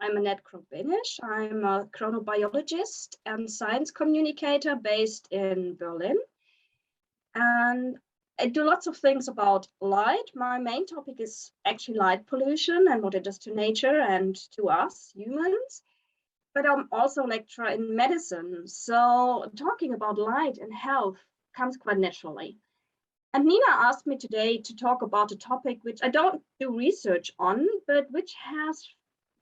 I'm Annette Krop-Benesch. I'm a chronobiologist and science communicator based in Berlin. And I do lots of things about light. My main topic is actually light pollution and what it does to nature and to us humans. But I'm also a lecturer in medicine. So talking about light and health comes quite naturally. And Nina asked me today to talk about a topic which I don't do research on, but which has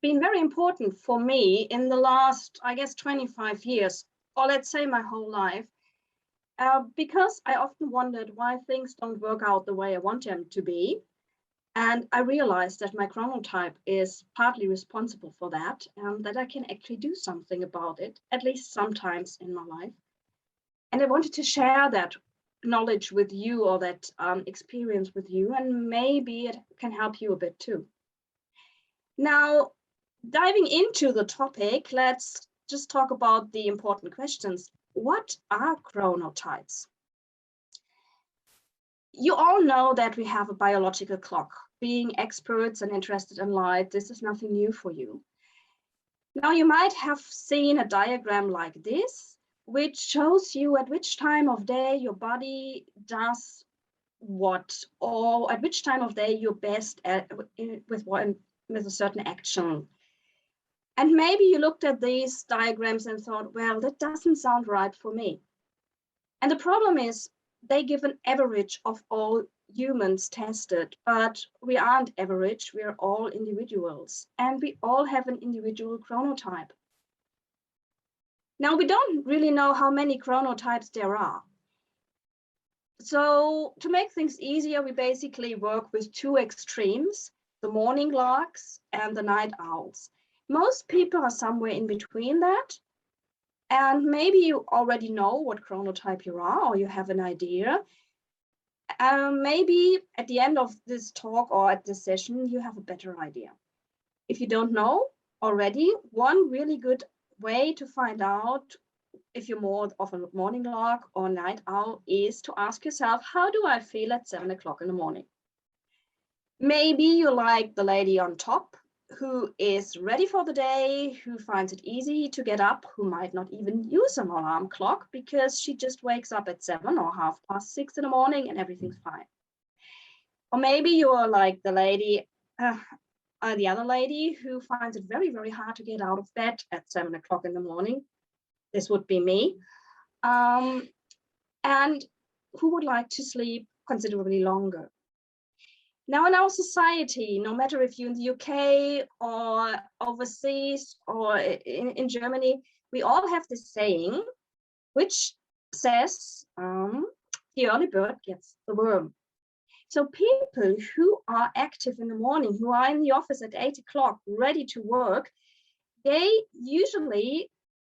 been very important for me in the last, I guess, 25 years, or let's say my whole life, because I often wondered why things don't work out the way I want them to be. And I realized that my chronotype is partly responsible for that, and that I can actually do something about it, at least sometimes in my life. And I wanted to share that knowledge with you, or that experience with you, and maybe it can help you a bit too. Now, diving into the topic, let's just talk about the important questions. What are chronotypes? You all know that we have a biological clock. Being experts and interested in light, this is nothing new for you. Now, you might have seen a diagram like this, which shows you at which time of day your body does what, or at which time of day you're best at with a certain action. And maybe you looked at these diagrams and thought, well, that doesn't sound right for me. And the problem is they give an average of all humans tested, but we aren't average, we are all individuals, and we all have an individual chronotype. Now, we don't really know how many chronotypes there are. So to make things easier, we basically work with two extremes, the morning larks and the night owls. Most people are somewhere in between that. And maybe you already know what chronotype you are, or you have an idea. Maybe at the end of this talk or at this session, you have a better idea. If you don't know already, one really good way to find out if you're more of a morning lark or night owl is to ask yourself, how do I feel at 7 o'clock in the morning? Maybe you like the lady on top, who is ready for the day, who finds it easy to get up, who might not even use an alarm clock because she just wakes up at 7 or 6:30 in the morning and everything's fine. Or maybe you're like the lady, the other lady who finds it very, very hard to get out of bed at 7 o'clock in the morning. This would be me. And who would like to sleep considerably longer. Now, in our society, no matter if you're in the UK or overseas or in Germany, we all have this saying, which says, the early bird gets the worm. So people who are active in the morning, who are in the office at 8 o'clock, ready to work, they usually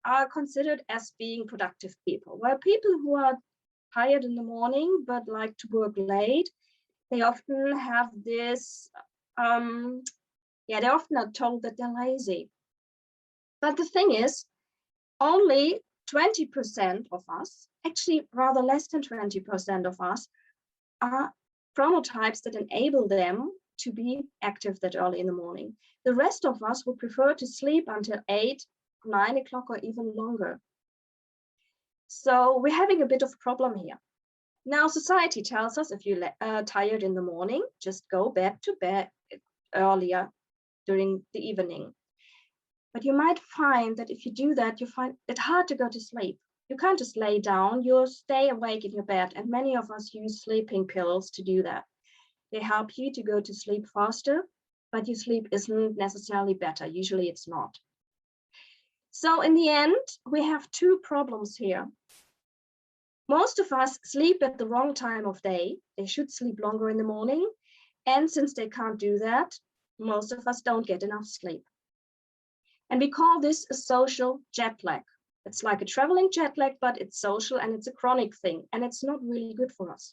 are considered as being productive people. While people who are tired in the morning but like to work late, they often have this, they often are told that they're lazy. But the thing is, only 20% of us, actually rather less than 20% of us, are chronotypes that enable them to be active that early in the morning. The rest of us would prefer to sleep until 8, 9 o'clock or even longer. So we're having a bit of a problem here. Now, society tells us if you're tired in the morning, just go back to bed earlier during the evening. But you might find that if you do that, you find it hard to go to sleep. You can't just lay down, you stay awake in your bed. And many of us use sleeping pills to do that. They help you to go to sleep faster, but your sleep isn't necessarily better. Usually it's not. So in the end, we have two problems here. Most of us sleep at the wrong time of day. They should sleep longer in the morning. And since they can't do that, most of us don't get enough sleep. And we call this a social jet lag. It's like a traveling jet lag, but it's social and it's a chronic thing. And it's not really good for us.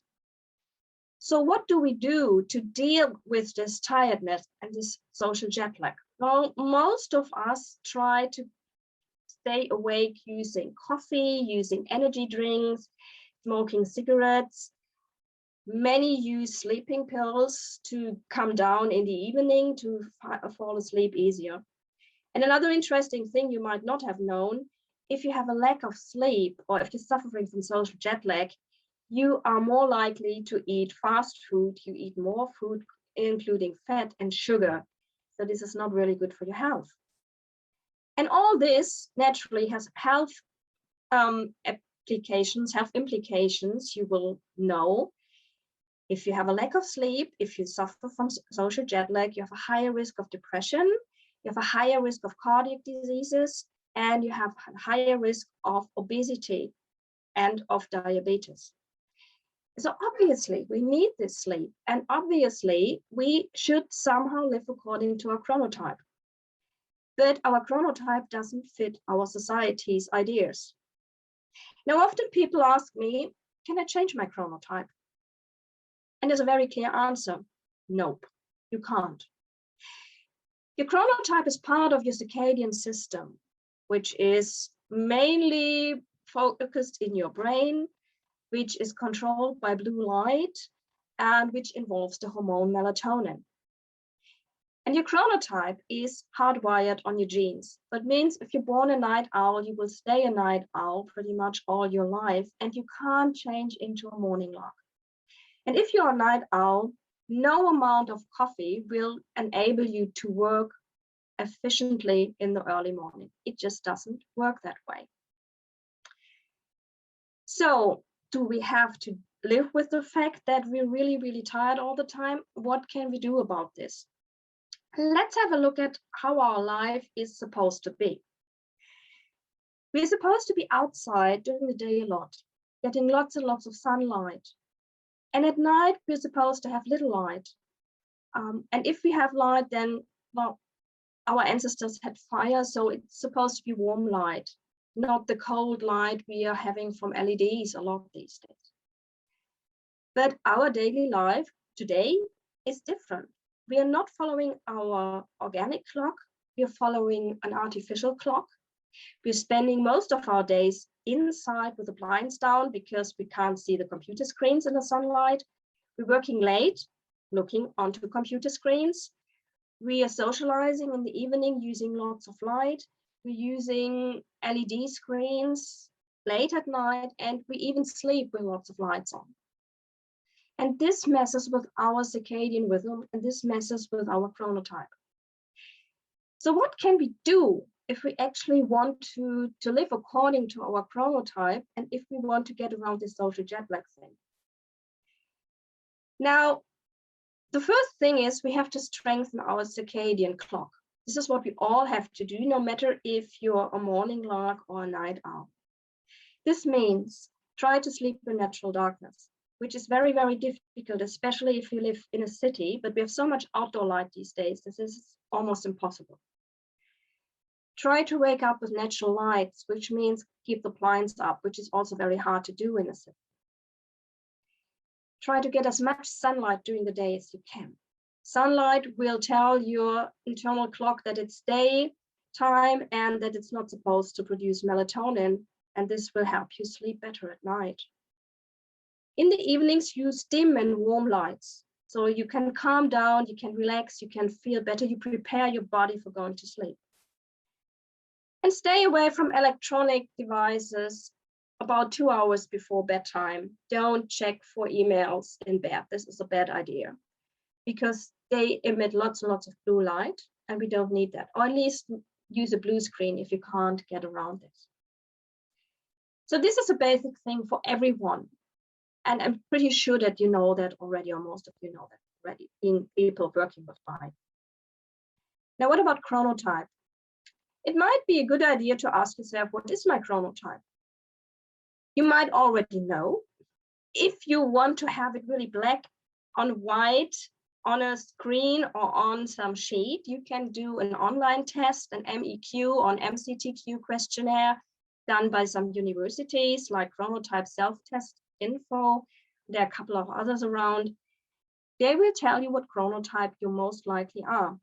So what do we do to deal with this tiredness and this social jet lag? Well, most of us try to stay awake using coffee, using energy drinks, smoking cigarettes. Many use sleeping pills to come down in the evening to fall asleep easier. And another interesting thing you might not have known, if you have a lack of sleep or if you're suffering from social jet lag, you are more likely to eat fast food. You eat more food, including fat and sugar. So this is not really good for your health. And all this naturally has health applications, health implications. You will know if you have a lack of sleep, if you suffer from social jet lag, you have a higher risk of depression, you have a higher risk of cardiac diseases, and you have a higher risk of obesity and of diabetes. So obviously we need this sleep, and obviously we should somehow live according to our chronotype. But our chronotype doesn't fit our society's ideas. Now, often people ask me, can I change my chronotype? And there's a very clear answer. Nope, you can't. Your chronotype is part of your circadian system, which is mainly focused in your brain, which is controlled by blue light, and which involves the hormone melatonin. And your chronotype is hardwired on your genes. That means if you're born a night owl, you will stay a night owl pretty much all your life, and you can't change into a morning lark. And if you're a night owl, no amount of coffee will enable you to work efficiently in the early morning. It just doesn't work that way. So do we have to live with the fact that we're really, really tired all the time? What can we do about this? Let's have a look at how our life is supposed to be. We're supposed to be outside during the day a lot, getting lots and lots of sunlight. And at night, we're supposed to have little light. And if we have light, then, well, our ancestors had fire, so it's supposed to be warm light, not the cold light we are having from LEDs a lot these days. But our daily life today is different. We are not following our organic clock. We are following an artificial clock. We're spending most of our days inside with the blinds down because we can't see the computer screens in the sunlight. We're working late, looking onto computer screens. We are socializing in the evening using lots of light. We're using LED screens late at night, and we even sleep with lots of lights on. And this messes with our circadian rhythm, and this messes with our chronotype. So what can we do if we actually want to live according to our chronotype, and if we want to get around this social jet lag thing? Now, the first thing is we have to strengthen our circadian clock. This is what we all have to do, no matter if you're a morning lark or a night owl. This means try to sleep in natural darkness, which is very, very difficult, especially if you live in a city, but we have so much outdoor light these days, this is almost impossible. Try to wake up with natural lights, which means keep the blinds up, which is also very hard to do in a city. Try to get as much sunlight during the day as you can. Sunlight will tell your internal clock that it's daytime and that it's not supposed to produce melatonin, and this will help you sleep better at night. In the evenings, use dim and warm lights, so you can calm down, you can relax, you can feel better, you prepare your body for going to sleep. And stay away from electronic devices about 2 hours before bedtime. Don't check for emails in bed. This is a bad idea because they emit lots and lots of blue light, and we don't need that. Or at least use a blue screen if you can't get around this. So this is a basic thing for everyone. And I'm pretty sure that you know that already, or most of you know that already, in people working with light. Now, what about chronotype? It might be a good idea to ask yourself, what is my chronotype? You might already know. If you want to have it really black on white on a screen or on some sheet, you can do an online test, an MEQ or an MCTQ questionnaire done by some universities like Chronotype Self-Test Info. There are a couple of others around. They will tell you what chronotype you most likely are.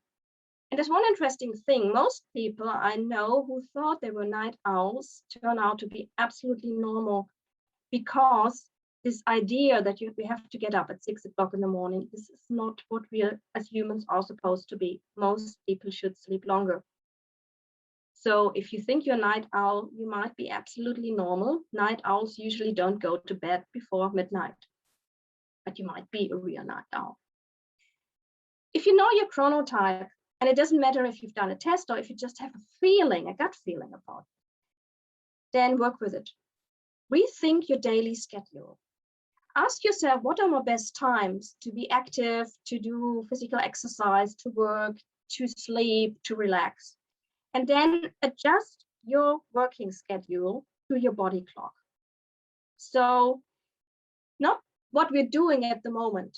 And there's one interesting thing. Most people I know who thought they were night owls turn out to be absolutely normal, because this idea that we have to get up at 6 o'clock in the morning, this is not what we as humans are supposed to be. Most people should sleep longer. So if you think you're a night owl, you might be absolutely normal. Night owls usually don't go to bed before midnight, but you might be a real night owl. If you know your chronotype, and it doesn't matter if you've done a test or if you just have a feeling, a gut feeling about it, then work with it. Rethink your daily schedule. Ask yourself, what are my best times to be active, to do physical exercise, to work, to sleep, to relax? And then adjust your working schedule to your body clock. So not what we're doing at the moment.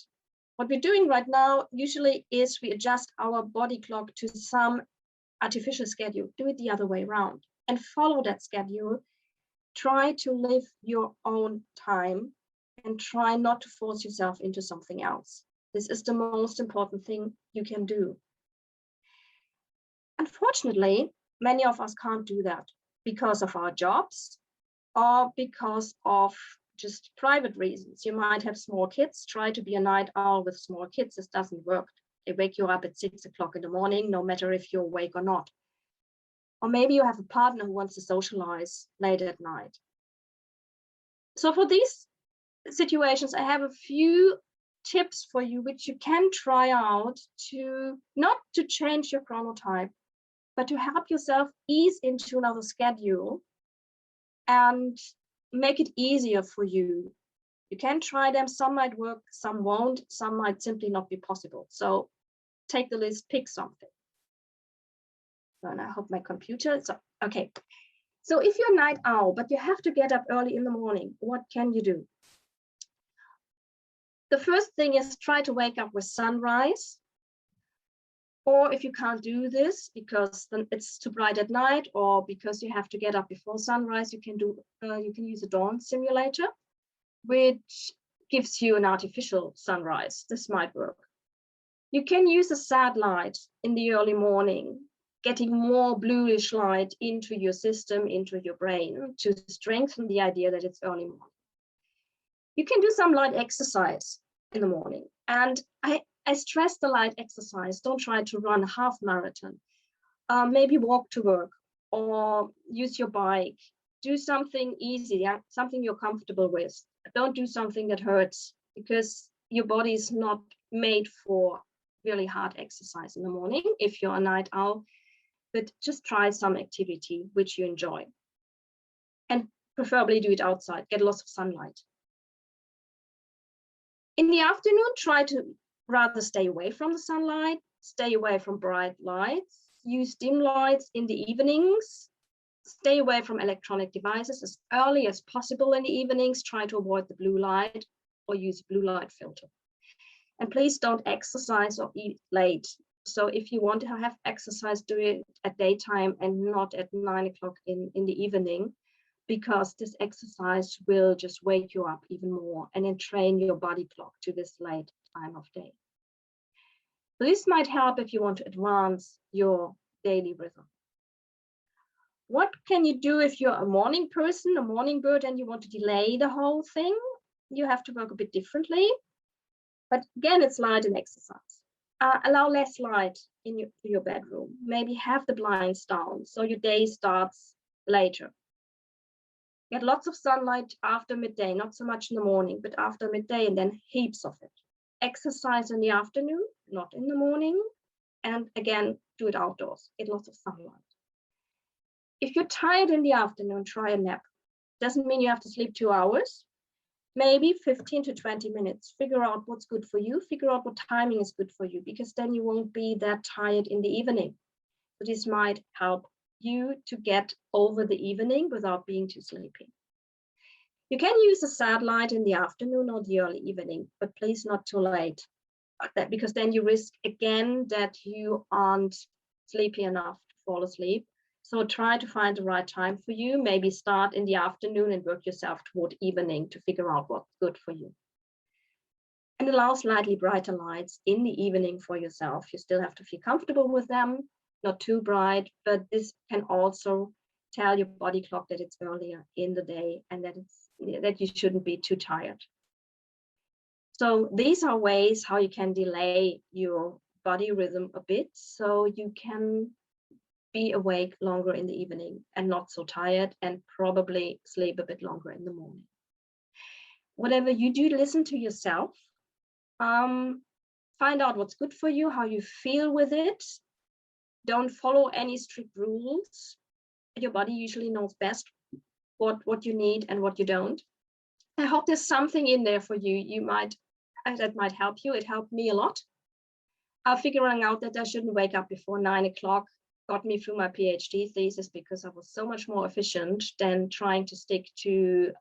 What we're doing right now usually is we adjust our body clock to some artificial schedule. Do it the other way around and follow that schedule. Try to live your own time and try not to force yourself into something else. This is the most important thing you can do. Unfortunately, many of us can't do that because of our jobs or because of just private reasons. You might have small kids. Try to be a night owl with small kids. This doesn't work. They wake you up at 6 o'clock in the morning, no matter if you're awake or not. Or maybe you have a partner who wants to socialize late at night. So for these situations, I have a few tips for you, which you can try out to not to change your chronotype, but to help yourself ease into another schedule and make it easier for you. You can try them. Some might work, some won't, some might simply not be possible. So take the list, pick something. And I hope my computer, okay. So if you're a night owl, but you have to get up early in the morning, what can you do? The first thing is try to wake up with sunrise. Or if you can't do this because then it's too bright at night, or because you have to get up before sunrise, you can use a dawn simulator, which gives you an artificial sunrise. This might work. You can use a satellite in the early morning, getting more bluish light into your system, into your brain, to strengthen the idea that it's early morning. You can do some light exercise in the morning. And I stress the light exercise. Don't try to run a half marathon. Maybe walk to work or use your bike. Do something easy, something you're comfortable with. Don't do something that hurts, because your body is not made for really hard exercise in the morning if you're a night owl. But just try some activity which you enjoy. And preferably do it outside, get lots of sunlight. In the afternoon, try to rather stay away from the sunlight, stay away from bright lights, use dim lights in the evenings, stay away from electronic devices as early as possible in the evenings, try to avoid the blue light or use a blue light filter. And please don't exercise or eat late. So if you want to have exercise, do it at daytime and not at 9 o'clock in the evening, because this exercise will just wake you up even more and then train your body clock to this late time of day. This might help if you want to advance your daily rhythm. What can you do if you're a morning person, a morning bird, and you want to delay the whole thing? You have to work a bit differently. But again, it's light and exercise. Allow less light in your bedroom. Maybe have the blinds down so your day starts later. Get lots of sunlight after midday, not so much in the morning, but after midday, and then heaps of it. Exercise in the afternoon, not in the morning. And again, do it outdoors, get lots of sunlight. If you're tired in the afternoon, try a nap. Doesn't mean you have to sleep 2 hours. Maybe 15 to 20 minutes. Figure out what's good for you. Figure out what timing is good for you, because then you won't be that tired in the evening. So this might help you to get over the evening without being too sleepy. You can use a satellite in the afternoon or the early evening, but please not too late, because then you risk again that you aren't sleepy enough to fall asleep. So try to find the right time for you. Maybe start in the afternoon and work yourself toward evening to figure out what's good for you. And allow slightly brighter lights in the evening for yourself. You still have to feel comfortable with them, not too bright, but this can also tell your body clock that it's earlier in the day and that you shouldn't be too tired. So these are ways how you can delay your body rhythm a bit, so you can be awake longer in the evening and not so tired, and probably sleep a bit longer in the morning. Whatever you do, listen to yourself. Find out what's good for you, how you feel with it. Don't follow any strict rules. Your body usually knows best what you need and what you don't. I hope there's something in there for you. That might help you. It helped me a lot. Figuring out that I shouldn't wake up before 9 o'clock got me through my PhD thesis, because I was so much more efficient than trying to stick to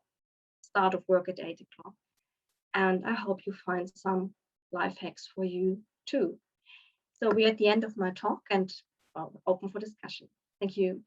start of work at 8 o'clock. And I hope you find some life hacks for you too. So we're at the end of my talk, and open for discussion. Thank you.